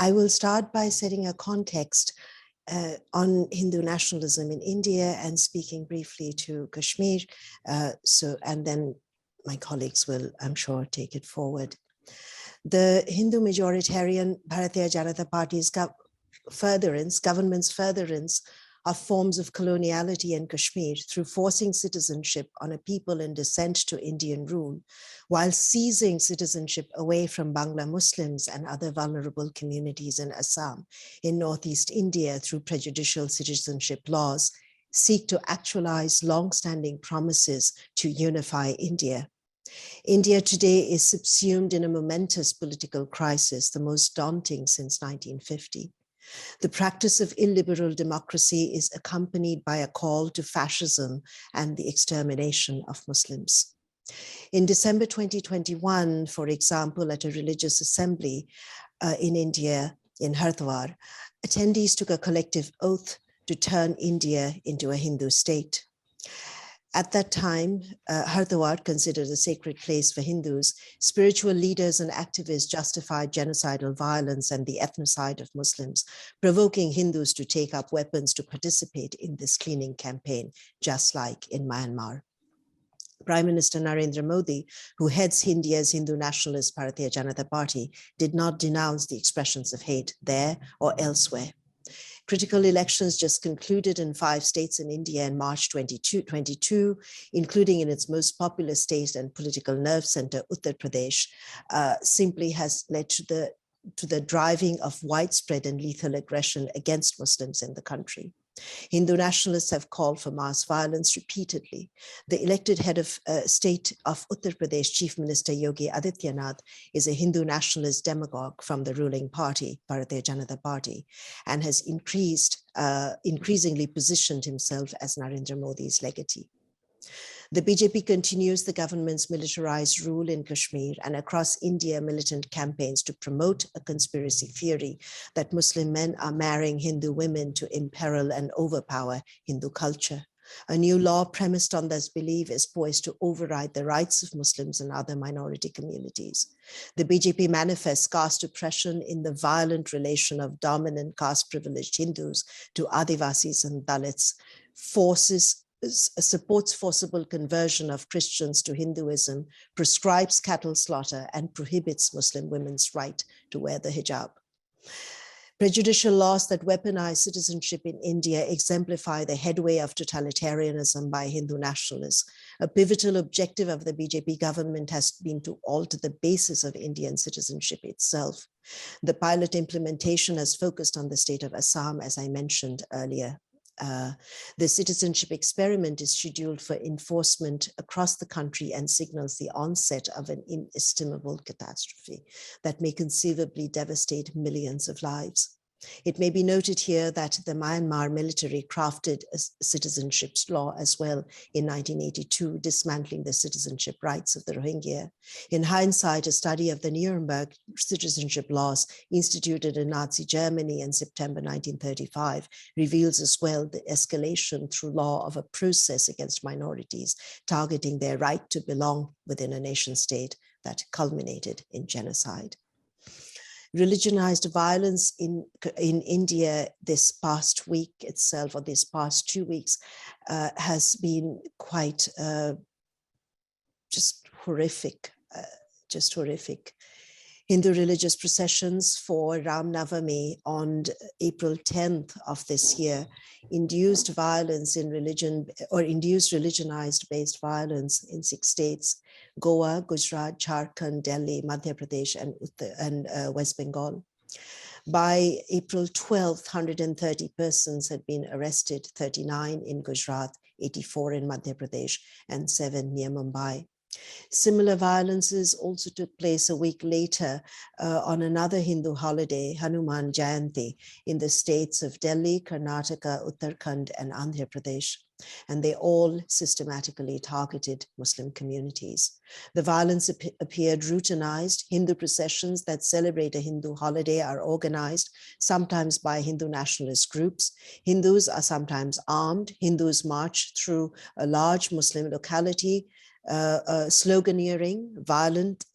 I will start by setting a context on Hindu nationalism in India and speaking briefly to Kashmir. And then my colleagues will, I'm sure, take it forward. The Hindu majoritarian Bharatiya Janata Party's government's furtherance of forms of coloniality in Kashmir through forcing citizenship on a people in descent to Indian rule, while seizing citizenship away from Bangla Muslims and other vulnerable communities in Assam, in Northeast India through prejudicial citizenship laws, seek to actualize long-standing promises to unify India. India today is subsumed in a momentous political crisis, the most daunting since 1950. The practice of illiberal democracy is accompanied by a call to fascism and the extermination of Muslims. In December 2021, for example, at a religious assembly in India, in Haridwar, attendees took a collective oath to turn India into a Hindu state. At that time, Haridwar, considered a sacred place for Hindus, spiritual leaders and activists justified genocidal violence and the ethnocide of Muslims, provoking Hindus to take up weapons to participate in this cleaning campaign, just like in Myanmar. Prime Minister Narendra Modi, who heads India's Hindu nationalist Bharatiya Janata Party, did not denounce the expressions of hate there or elsewhere. Critical elections just concluded in 5 states in India in March 2022, including in its most populous state and political nerve center, Uttar Pradesh, simply has led to the driving of widespread and lethal aggression against Muslims in the country. Hindu nationalists have called for mass violence repeatedly. The elected head of state of Uttar Pradesh, Chief Minister Yogi Adityanath, is a Hindu nationalist demagogue from the ruling party, Bharatiya Janata Party, and has increasingly positioned himself as Narendra Modi's legatee. The BJP continues the government's militarized rule in Kashmir and across India militant campaigns to promote a conspiracy theory that Muslim men are marrying Hindu women to imperil and overpower Hindu culture. A new law premised on this belief is poised to override the rights of Muslims and other minority communities. The BJP manifests caste oppression in the violent relation of dominant caste-privileged Hindus to Adivasis and Dalits, supports forcible conversion of Christians to Hinduism, prescribes cattle slaughter, and prohibits Muslim women's right to wear the hijab. Prejudicial laws that weaponize citizenship in India exemplify the headway of totalitarianism by Hindu nationalists. A pivotal objective of the BJP government has been to alter the basis of Indian citizenship itself. The pilot implementation has focused on the state of Assam, as I mentioned earlier. The citizenship experiment is scheduled for enforcement across the country and signals the onset of an inestimable catastrophe that may conceivably devastate millions of lives. It may be noted here that the Myanmar military crafted a citizenship law as well in 1982, dismantling the citizenship rights of the Rohingya. In hindsight, a study of the Nuremberg citizenship laws instituted in Nazi Germany in September 1935 reveals as well the escalation through law of a process against minorities, targeting their right to belong within a nation state that culminated in genocide. Religionized violence in India this past week itself, or this past 2 weeks, has been quite just horrific. Hindu religious processions for Ram Navami on April 10th of this year induced violence in religion, or induced religionized based violence in 6 states: Goa, Gujarat, Jharkhand, Delhi, Madhya Pradesh, and West Bengal. By April 12th, 130 persons had been arrested, 39 in Gujarat, 84 in Madhya Pradesh, and 7 near Mumbai. Similar violences also took place a week later on another Hindu holiday, Hanuman Jayanti, in the states of Delhi, Karnataka, Uttarakhand, and Andhra Pradesh. And they all systematically targeted Muslim communities. The violence appeared routinized. Hindu processions that celebrate a Hindu holiday are organized, sometimes by Hindu nationalist groups. Hindus are sometimes armed. Hindus march through a large Muslim locality, sloganeering, violent,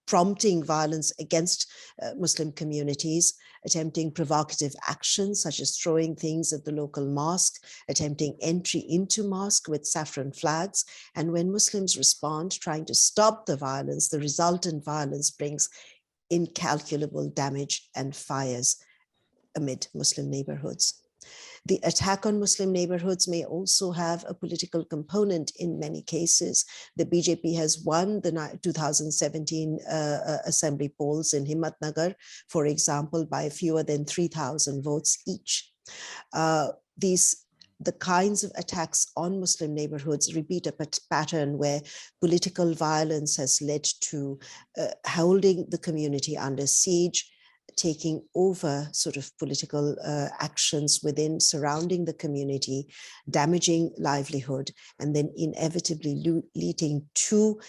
prompting violence against Muslim communities, attempting provocative actions such as throwing things at the local mosque, attempting entry into mosque with saffron flags. And when Muslims respond, trying to stop the violence, the resultant violence brings incalculable damage and fires amid Muslim neighborhoods. The attack on Muslim neighborhoods may also have a political component in many cases. The BJP has won the 2017 assembly polls in Himmatnagar, for example, by fewer than 3,000 votes each. The kinds of attacks on Muslim neighborhoods repeat a pattern where political violence has led to holding the community under siege, taking over sort of political actions within surrounding the community, damaging livelihood, and then inevitably leading to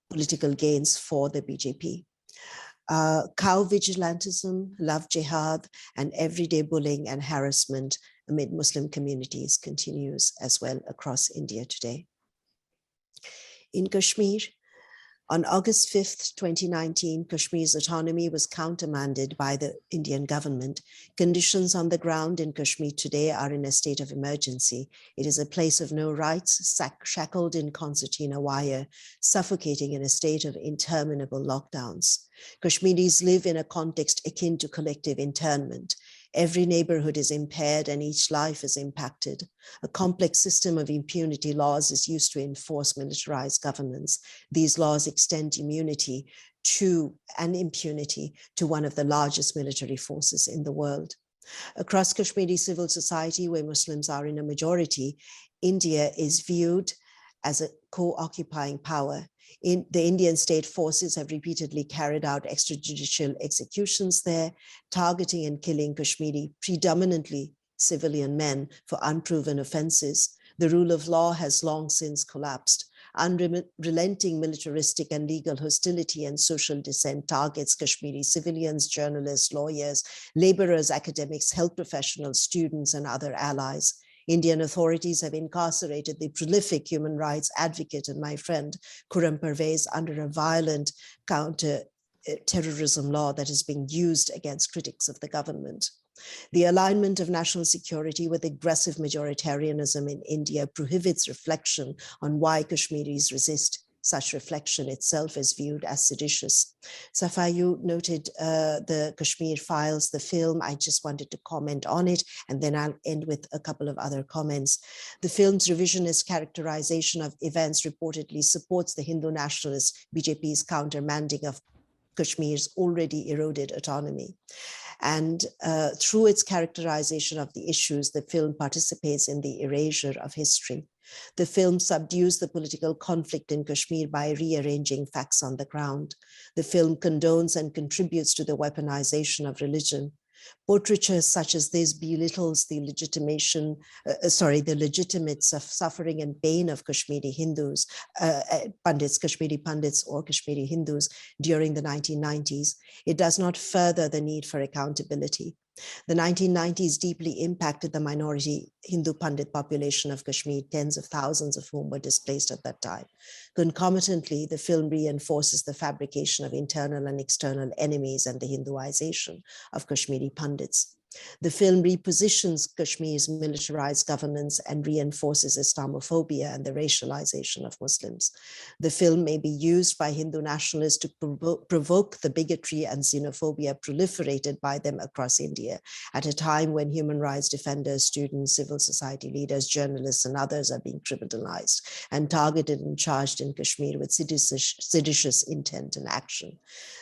political gains for the BJP. Cow vigilantism, love jihad, and everyday bullying and harassment amid Muslim communities continues as well across India today. In Kashmir, on August 5th, 2019, Kashmir's autonomy was countermanded by the Indian government. Conditions on the ground in Kashmir today are in a state of emergency. It is a place of no rights, shackled in concertina wire, suffocating in a state of interminable lockdowns. Kashmiris live in a context akin to collective internment. Every neighborhood is impaired and each life is impacted. A complex system of impunity laws is used to enforce militarized governance. These laws extend immunity and impunity to one of the largest military forces in the world. Across Kashmiri civil society, where Muslims are in a majority, India is viewed as a co-occupying power. The Indian state forces have repeatedly carried out extrajudicial executions there, targeting and killing Kashmiri, predominantly civilian men, for unproven offenses. The rule of law has long since collapsed. Unrelenting militaristic and legal hostility and social dissent targets Kashmiri civilians, journalists, lawyers, laborers, academics, health professionals, students, and other allies. Indian authorities have incarcerated the prolific human rights advocate and my friend Khurram Parvez under a violent counter-terrorism law that is being used against critics of the government. The alignment of national security with aggressive majoritarianism in India prohibits reflection on why Kashmiris resist. Such reflection itself is viewed as seditious. Safa, you noted the Kashmir Files, the film. I just wanted to comment on it, and then I'll end with a couple of other comments. The film's revisionist characterization of events reportedly supports the Hindu nationalist BJP's countermanding of Kashmir's already eroded autonomy. And through its characterization of the issues, the film participates in the erasure of history. The film subdues the political conflict in Kashmir by rearranging facts on the ground. The film condones and contributes to the weaponization of religion. Portraiture such as this belittles the legitimate suffering and pain of Kashmiri Hindus, Kashmiri Pandits or Kashmiri Hindus during the 1990s. It does not further the need for accountability. The 1990s deeply impacted the minority Hindu Pandit population of Kashmir, tens of thousands of whom were displaced at that time. Concomitantly, the film reinforces the fabrication of internal and external enemies and the Hinduization of Kashmiri Pandits. The film repositions Kashmir's militarized governance and reinforces Islamophobia and the racialization of Muslims. The film may be used by Hindu nationalists to provoke the bigotry and xenophobia proliferated by them across India at a time when human rights defenders, students, civil society leaders, journalists, and others are being criminalized and targeted and charged in Kashmir with seditious intent and action.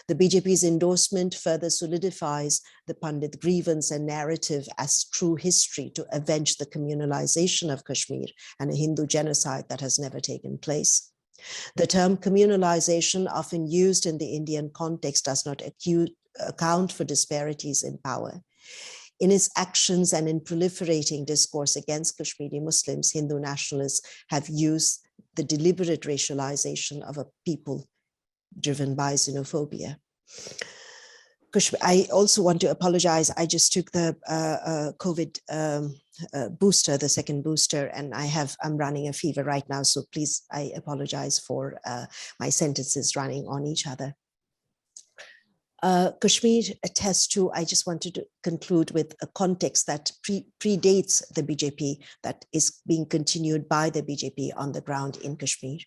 The BJP's endorsement further solidifies the Pandit grievance and narrative as true history to avenge the communalization of Kashmir and a Hindu genocide that has never taken place. The term communalization, often used in the Indian context, does not account for disparities in power. In its actions and in proliferating discourse against Kashmiri Muslims, Hindu nationalists have used the deliberate racialization of a people driven by xenophobia. I also want to apologize. I just took the COVID booster, the second booster, and I'm running a fever right now. So please, I apologize for my sentences running on each other. Kashmir attests to, I just wanted to conclude with a context that predates the BJP, that is being continued by the BJP on the ground in Kashmir.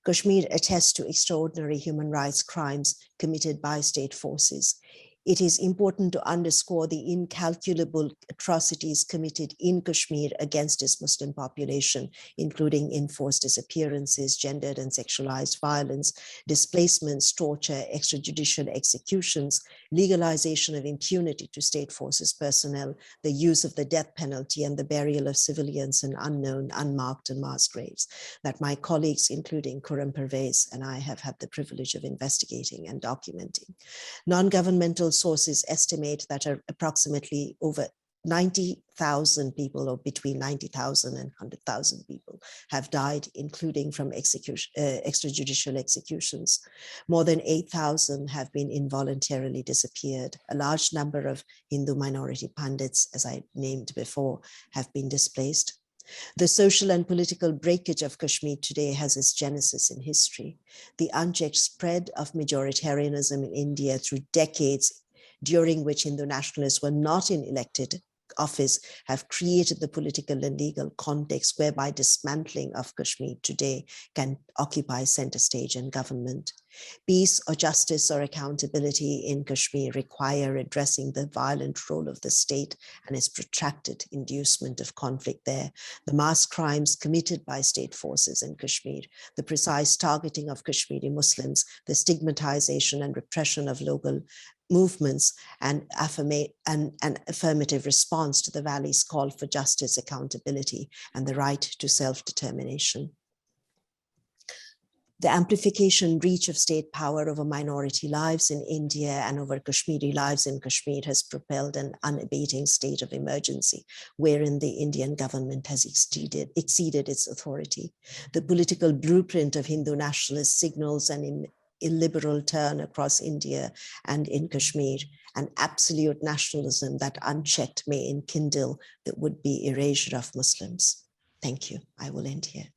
Kashmir attests to extraordinary human rights crimes committed by state forces. It is important to underscore the incalculable atrocities committed in Kashmir against its Muslim population, including enforced disappearances, gendered and sexualized violence, displacements, torture, extrajudicial executions, legalization of impunity to state forces personnel, the use of the death penalty, and the burial of civilians in unknown, unmarked, and mass graves that my colleagues, including Khurram Pervez and I, have had the privilege of investigating and documenting. Non-governmental sources estimate that approximately over 90,000 people, or between 90,000 and 100,000 people, have died, including from extrajudicial executions. More than 8,000 have been involuntarily disappeared. A large number of Hindu minority Pandits, as I named before, have been displaced. The social and political breakage of Kashmir today has its genesis in history. The unchecked spread of majoritarianism in India through decades, during which Hindu nationalists were not in elected office, have created the political and legal context whereby dismantling of Kashmir today can occupy center stage in government. Peace or justice or accountability in Kashmir require addressing the violent role of the state and its protracted inducement of conflict there, the mass crimes committed by state forces in Kashmir, the precise targeting of Kashmiri Muslims, the stigmatization and repression of local movements, and an affirmative response to the Valley's call for justice, accountability, and the right to self-determination. The amplification reach of state power over minority lives in India and over Kashmiri lives in Kashmir has propelled an unabating state of emergency, wherein the Indian government has exceeded its authority. The political blueprint of Hindu nationalist signals an illiberal turn across India and in Kashmir, an absolute nationalism that unchecked may enkindle the would-be erasure of Muslims. Thank you. I will end here.